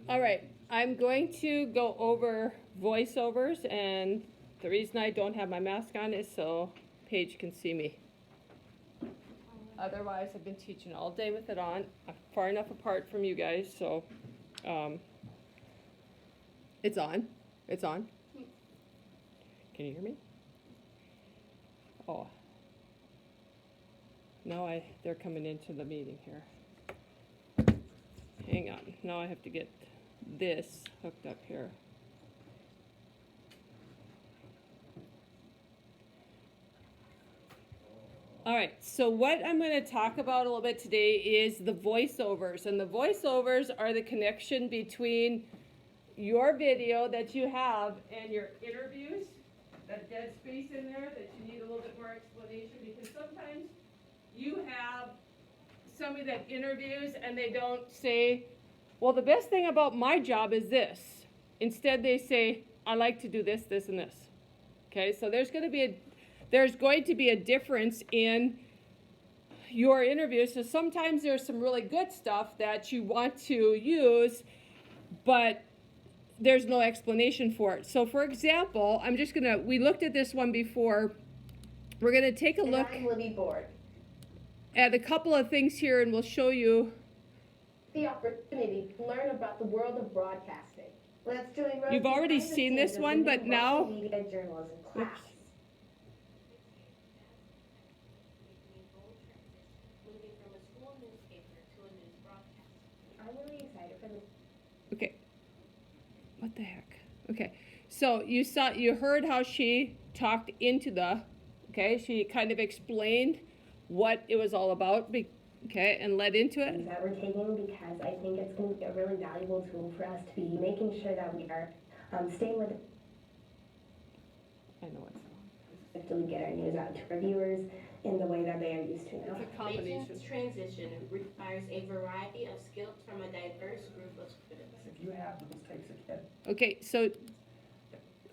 All right, I'm going to go over voiceovers, and the reason I don't have my mask on is so Paige can see me. Otherwise, I've been teaching all day with it on. I'm far enough apart from you guys, so it's on. It's on. Can you hear me? Oh. No, they're coming into the meeting here. Hang on. Now I have to get this hooked up here. All right, so what I'm going to talk about a little bit today is the voiceovers. And the voiceovers are the connection between your video that you have and your interviews, that dead space in there that you need a little bit more explanation, because sometimes you have somebody that interviews and they don't say, well, the best thing about my job is this. Instead, they say, I like to do this, this, and this. Okay, so there's going to be a difference in your interview. So sometimes there's some really good stuff that you want to use, but there's no explanation for it. So for example, we looked at this one before. We're going to take a look at a couple of things here, and we'll show you the opportunity to learn about the world of broadcasting. Let's join Rosie. You've already seen this one, but now, multimedia journalism class. Oops. I'm really excited for this. Okay. What the heck? Okay. So you heard how she talked into she kind of explained what it was all about, and led into it. That we're taking because I think it's going to be a really valuable tool for us to be making sure that we are staying with. I know what's wrong. To get our news out to our viewers in the way that they are used to now. It's a combination. This transition requires a variety of skills from a diverse group of students. If you have those types of kids. Okay, so,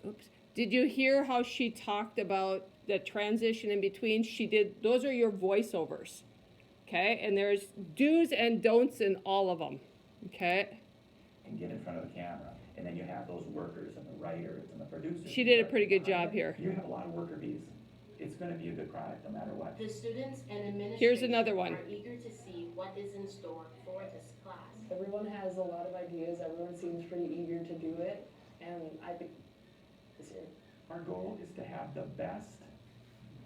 oops. Did you hear how she talked about the transition in between? Those are your voiceovers, okay? And there's do's and don'ts in all of them, okay? And get in front of the camera, and then you have those workers and the writers and the producers. She did a pretty good job here. You have a lot of worker bees. It's going to be a good product no matter what. The students and administrators Here's another one. are eager to see what is in store for this class. Everyone has a lot of ideas. Everyone seems pretty eager to do it, and I think this year. Our goal is to have the best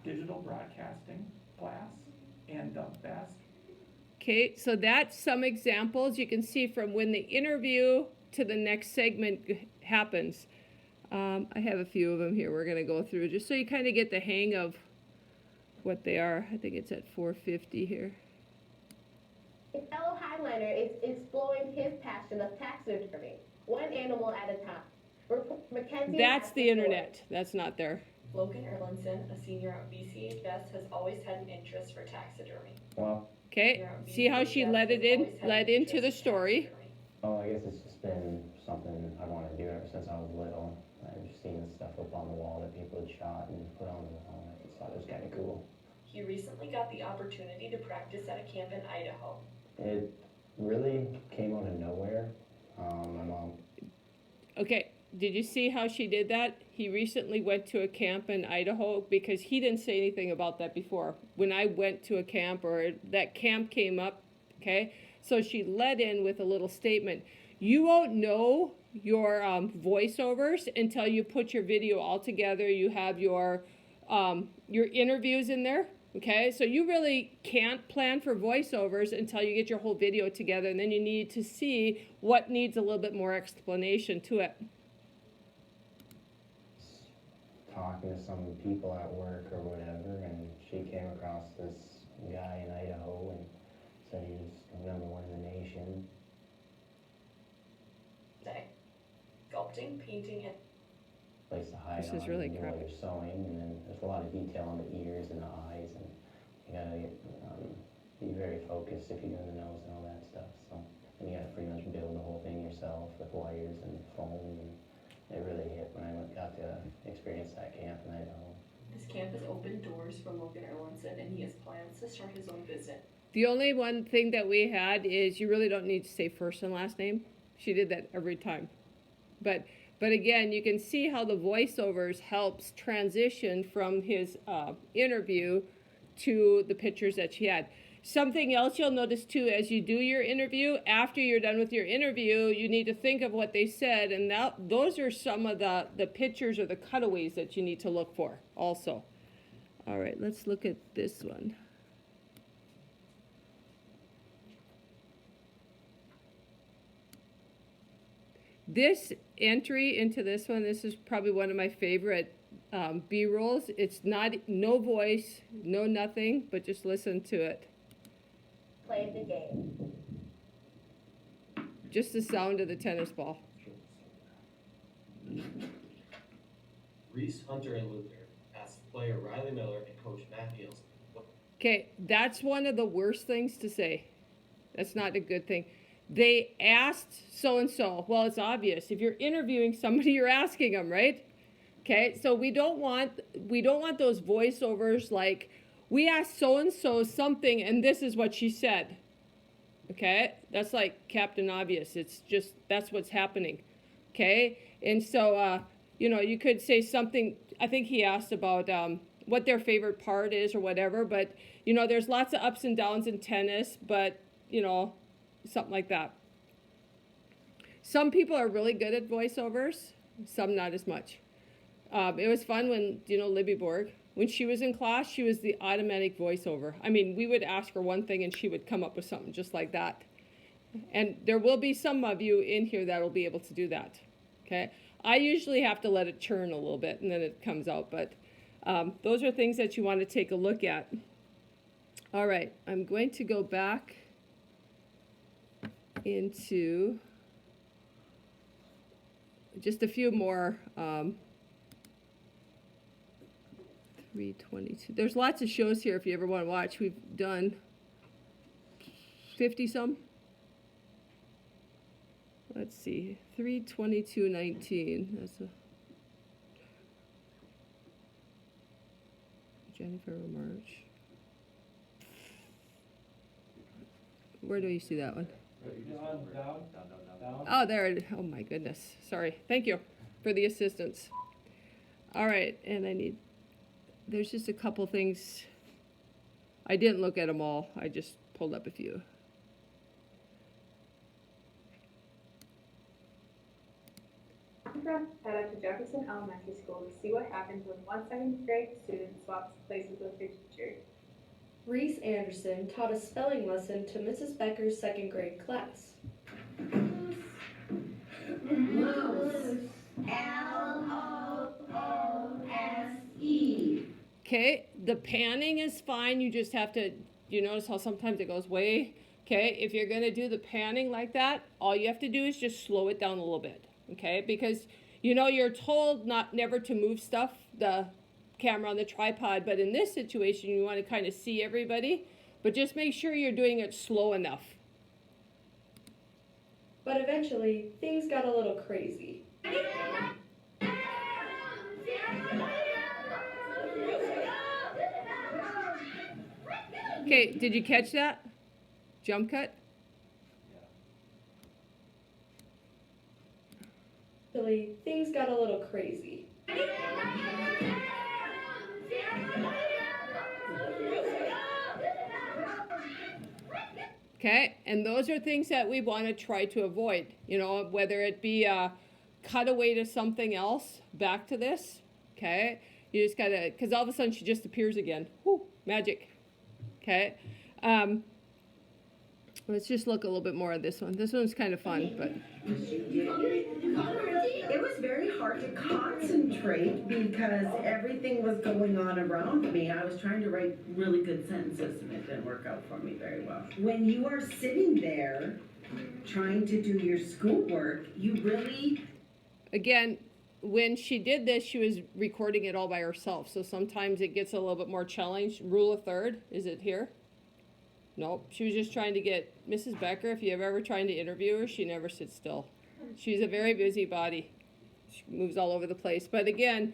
digital broadcasting class and the best. Okay, so that's some examples you can see from when the interview to the next segment happens. I have a few of them here we're going to go through just so you kind of get the hang of what they are. I think it's at 450 here. A fellow Highliner is exploring his passion of taxidermy, one animal at a time. Mackenzie That's the internet. That's not there. Logan Erlinson, a senior at VCA Best, has always had an interest for taxidermy. Well, Okay, see how she led into the story. oh, I guess it's just been something I wanted to do ever since I was little. I've just seen the stuff up on the wall that people had shot and put on the wall, and I just thought it was kind of cool. He recently got the opportunity to practice at a camp in Idaho. It really came out of nowhere. My mom. Okay, did you see how she did that? He recently went to a camp in Idaho because he didn't say anything about that before. When I went to a camp or that camp came up, okay, so she led in with a little statement. You won't know your voiceovers until you put your video all together. You have your interviews in there. Okay, so you really can't plan for voiceovers until you get your whole video together, and then you need to see what needs a little bit more explanation to it. Talking to some people at work or whatever, and she came across this guy in Idaho and said he was #1 in the nation. Sculpting, painting, and Place to hide This on is really while crappy. you're sewing, and then there's a lot of detail on the ears and the eyes, and you gotta be very focused if you're doing the nose and all that stuff. So, and you gotta pretty much build the whole thing yourself with wires and foam, and it really hit when I got to experience that camp in Idaho. this camp has opened doors for Logan Erlinson, and he has plans to start his own business. The only one thing that we had is you really don't need to say first and last name. She did that every time. But again, you can see how the voiceovers helps transition from his interview to the pictures that she had. Something else you'll notice too, as you do your interview, after you're done with your interview, you need to think of what they said, and those are some of the pictures or the cutaways that you need to look for also. All right, let's look at this one. This entry into this one, this is probably one of my favorite B-rolls. It's no voice, no nothing, but just listen to it. Play the game. Just the sound of the tennis ball. Reese, Hunter, and Luther asked player Riley Miller and coach Matt Nielsen. Okay, that's one of the worst things to say. That's not a good thing. They asked so-and-so. Well, it's obvious. If you're interviewing somebody, you're asking them, right? Okay, so we don't want those voiceovers like, we asked so-and-so something and this is what she said. Okay, that's like Captain Obvious. It's just, that's what's happening. Okay, and so, you could say something, I think he asked about what their favorite part is or whatever, but, there's lots of ups and downs in tennis, but, something like that. Some people are really good at voiceovers, some not as much. It was fun when, Libby Borg, when she was in class, she was the automatic voiceover. I mean, we would ask her one thing and she would come up with something just like that. And there will be some of you in here that will be able to do that, okay? I usually have to let it churn a little bit and then it comes out, but those are things that you want to take a look at. All right, I'm going to go back into just a few more 322. There's lots of shows here if you ever want to watch. We've done 50 some. Let's see, 322.19. That's a Jennifer March. Where do you see that one? Down. Oh, there it is. Oh my goodness. Sorry. Thank you for the assistance. All right, and there's just a couple things. I didn't look at them all. I just pulled up a few. Head up to Jefferson Elementary School to see what happens when one second grade student swaps places with their teacher. Reese Anderson taught a spelling lesson to Mrs. Becker's second grade class. Loose. L-O-O-S-E. Okay, the panning is fine. You just have to, you notice how sometimes it goes way. Okay, if you're going to do the panning like that, all you have to do is just slow it down a little bit. Okay, because you're told never to move stuff, the camera on the tripod, but in this situation you want to kind of see everybody, but just make sure you're doing it slow enough. But eventually, things got a little crazy. Okay, did you catch that? Jump cut? Eventually, things got a little crazy. Okay, and those are things that we want to try to avoid, whether it be a cutaway to something else, back to this, okay? You just gotta, because all of a sudden she just appears again. Whoo, magic, okay? Let's just look a little bit more at this one. This one's kind of fun, but. It was very hard to concentrate because everything was going on around me. I was trying to write really good sentences and it didn't work out for me very well. When you are sitting there trying to do your schoolwork, you really... Again, when she did this, she was recording it all by herself. So sometimes it gets a little bit more challenged. Rule of third, is it here? Nope, she was just trying to get Mrs. Becker. If you're ever trying to interview her, she never sits still. She's a very busy body. She moves all over the place. But again,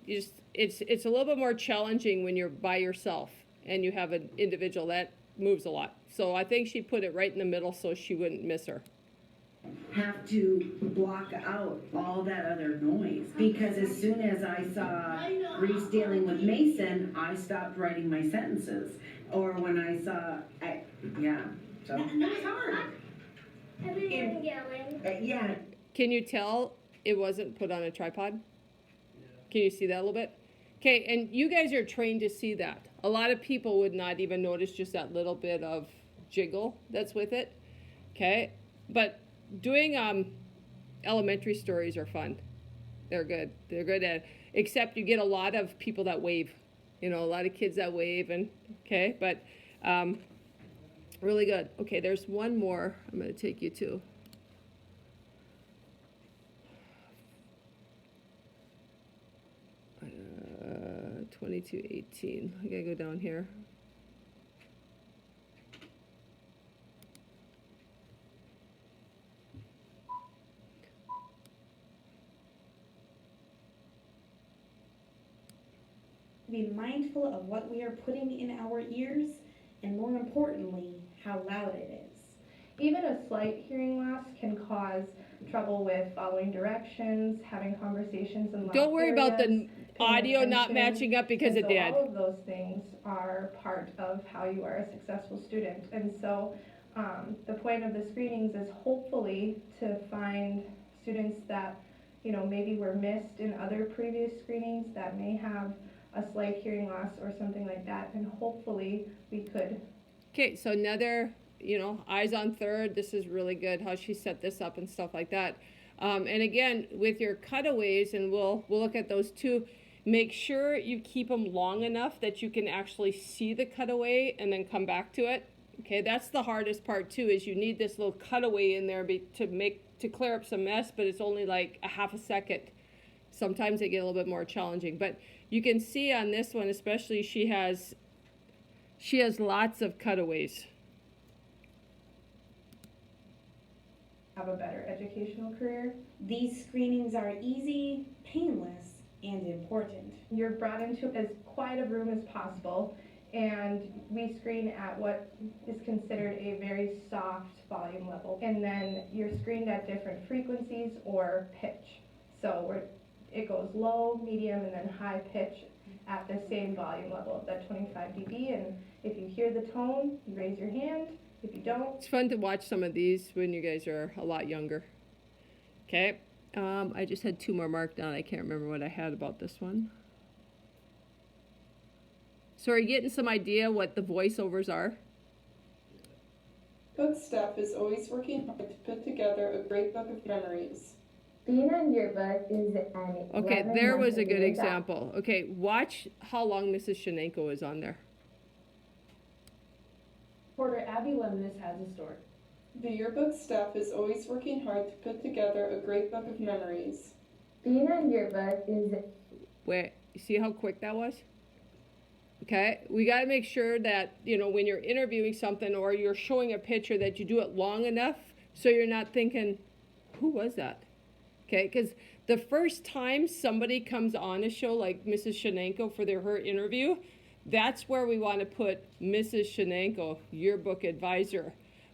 it's a little bit more challenging when you're by yourself and you have an individual that moves a lot. So I think she put it right in the middle so she wouldn't miss her. have to block out all that other noise, because as soon as I saw Reese dealing with Mason, I stopped writing my sentences. Or when I saw, yeah, so. No, it's hard. Everyone yelling. Yeah. Can you tell it wasn't put on a tripod? Can you see that a little bit? Okay, and you guys are trained to see that. A lot of people would not even notice just that little bit of jiggle that's with it. Okay, but doing elementary stories are fun. They're good. They're good at it. Except you get a lot of people that wave. You know, a lot of kids that wave, and okay, but really good. Okay, there's one more I'm going to take you to. 2218. I gotta go down here. Be mindful of what we are putting in our ears, and more importantly, how loud it is. Even a slight hearing loss can cause trouble with following directions, having conversations in loud Don't worry about the areas, audio paying not attention. matching up because And it so did. all of those things are part of how you are a successful student. And so the point of the screenings is hopefully to find students that, you know, maybe were missed in other previous screenings that may have a slight hearing loss or something like that. And hopefully we could. Okay, so another, you know, eyes on third. This is really good how she set this up and stuff like that. And again, with your cutaways, and we'll look at those too, make sure you keep them long enough that you can actually see the cutaway and then come back to it. Okay, that's the hardest part too, is you need this little cutaway in there to clear up some mess, but it's only like a half a second. Sometimes they get a little bit more challenging, but you can see on this one especially, she has lots of cutaways. Have a better educational career. These screenings are easy, painless, and important. You're brought into as quiet a room as possible, and we screen at what is considered a very soft volume level. And then you're screened at different frequencies or pitch. So it goes low, medium, and then high pitch at the same volume level of that 25 dB. And if you hear the tone, you raise your hand. If you don't. It's fun to watch some of these when you guys are a lot younger. Okay, I just had two more marked down. I can't remember what I had about this one. So are you getting some idea what the voiceovers are? Book staff is always working hard to put together a great book of memories. Being on yearbook is an Okay, there was a good example. Okay, watch how long Mrs. Shenenko is on there. Porter Abby Lemnis has a story. The yearbook staff is always working hard to put together a great book of memories. Being on yearbook is. Wait, you see how quick that was? Okay, we got to make sure that, you know, when you're interviewing something or you're showing a picture, that you do it long enough so you're not thinking, who was that? Okay, because the first time somebody comes on a show like Mrs. Shenenko for her interview, that's where we want to put Mrs. Shenenko, yearbook advisor.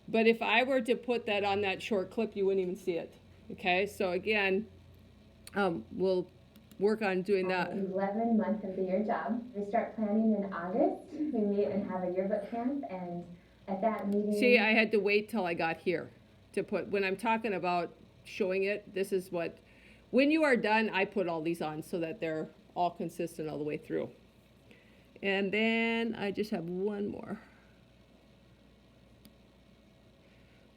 But if I were to put that on that short clip, you wouldn't even see it. Okay, so again, we'll work on doing that. 11 months into your job. We start planning in August. We meet and have a yearbook camp, and at that meeting. See, I had to wait till I got here to put, when I'm talking about showing it, this is what, when you are done, I put all these on so that they're all consistent all the way through. And then I just have one more.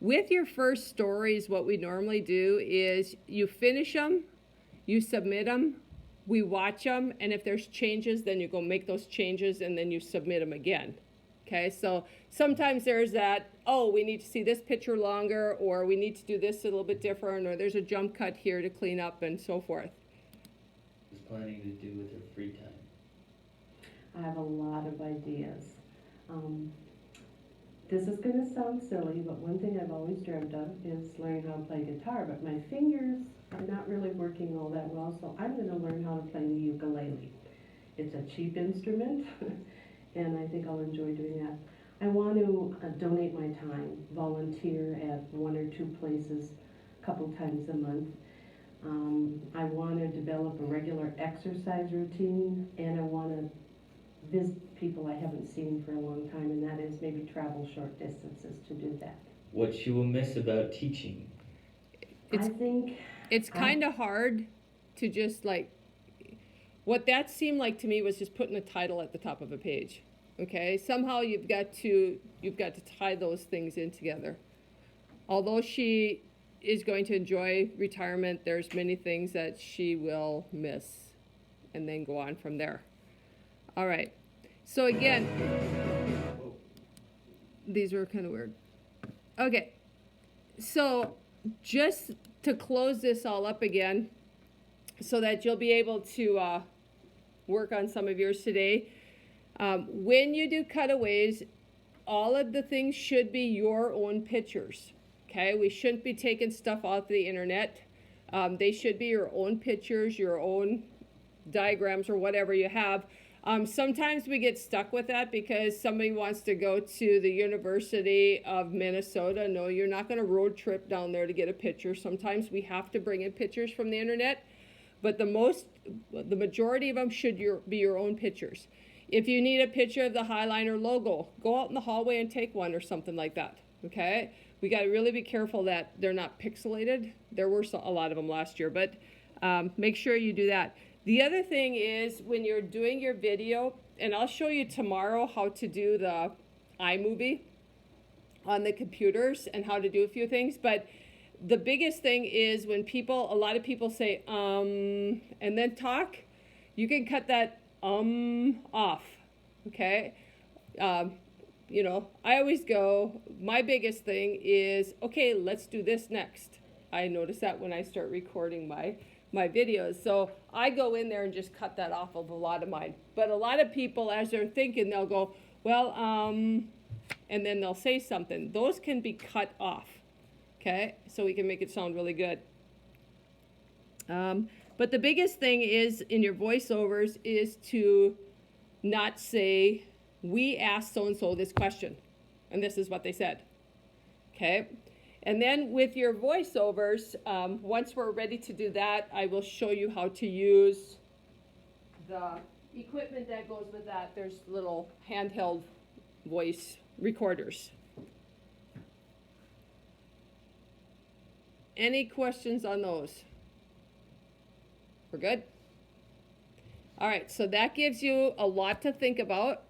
With your first stories, what we normally do is you finish them, you submit them, we watch them, and if there's changes, then you go make those changes and then you submit them again. Okay, so sometimes there's that, oh, we need to see this picture longer, or we need to do this a little bit different, or there's a jump cut here to clean up and so forth. What's planning to do with your free time? I have a lot of ideas. This is going to sound silly, but one thing I've always dreamt of is learning how to play guitar, but my fingers are not really working all that well, so I'm going to learn how to play the ukulele. It's a cheap instrument, and I think I'll enjoy doing that. I want to donate my time, volunteer at one or two places couple times a month. I want to develop a regular exercise routine, and I want to visit people I haven't seen for a long time, and that is maybe travel short distances to do that. What she will miss about teaching. It's, I think it's kind of hard to just like, what that seemed like to me was just putting a title at the top of a page. Okay, somehow you've got to tie those things in together. Although she is going to enjoy retirement, there's many things that she will miss, and then go on from there. All right, so again, these were kind of weird. Okay, so just to close this all up again, so that you'll be able to work on some of yours today. When you do cutaways, all of the things should be your own pictures. Okay, we shouldn't be taking stuff off the internet. They should be your own pictures, your own diagrams, or whatever you have. Sometimes we get stuck with that because somebody wants to go to the University of Minnesota. No, you're not going to road trip down there to get a picture. Sometimes we have to bring in pictures from the internet, but the majority of them should be your own pictures. If you need a picture of the Highliner logo, go out in the hallway and take one or something like that, okay? We got to really be careful that they're not pixelated. There were a lot of them last year, but make sure you do that. The other thing is when you're doing your video, and I'll show you tomorrow how to do the iMovie on the computers and how to do a few things, but the biggest thing is when a lot of people say, and then talk, you can cut that off, okay? You know, I always go, my biggest thing is, okay, let's do this next. I notice that when I start recording my videos. So I go in there and just cut that off of a lot of mine. But a lot of people, as they're thinking, they'll go, well, and then they'll say something. Those can be cut off, okay? So we can make it sound really good. But the biggest thing is in your voiceovers is to not say, we asked so-and-so this question, and this is what they said, okay? And then with your voiceovers, once we're ready to do that, I will show you how to use the equipment that goes with that. There's little handheld voice recorders. Any questions on those? We're good? All right, so that gives you a lot to think about.